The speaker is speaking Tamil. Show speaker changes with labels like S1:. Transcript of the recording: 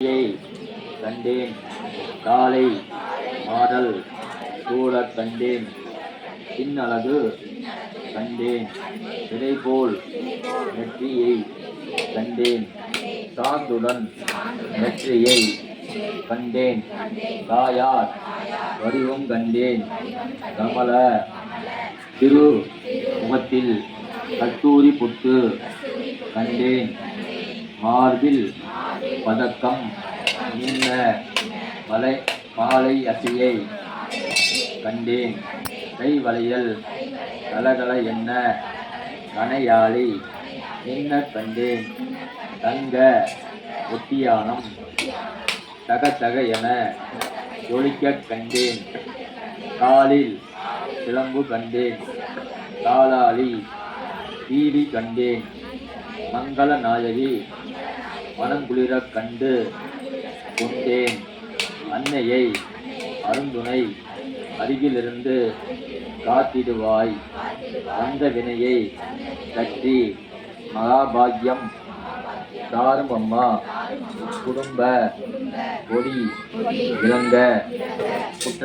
S1: கண்டேன் காலை மாடல் சூழக் கண்டேன் பின்னழகு கண்டேன் விதைபோல் நெற்றியை கண்டேன் சாந்துடன் நெற்றியை கண்டேன் தாயார் வடிவம் கண்டேன் கமல திரு முகத்தில் கத்தூரி புட்டு கண்டேன் மார்பில் பதக்கம் நின்ன மாலை அசையை கண்டேன் கை வளையல் கலகல என்ன கனையாளி நின்ன கண்டேன் தங்க ஒட்டியானம் தகதக என ஒழிக்க கண்டேன் காலில் சிலம்பு கண்டேன் தாளாளி பீடி கண்டேன் மங்கள நாயகி மனங்குளிர கண்டு கொண்டேன் அன்னையை அருந்துணை அருகிலிருந்து காத்திடுவாய் வந்த வினையை கட்டி மகாபாகியம் தாரும் அம்மா குடும்ப கொடி விளங்க குற்ற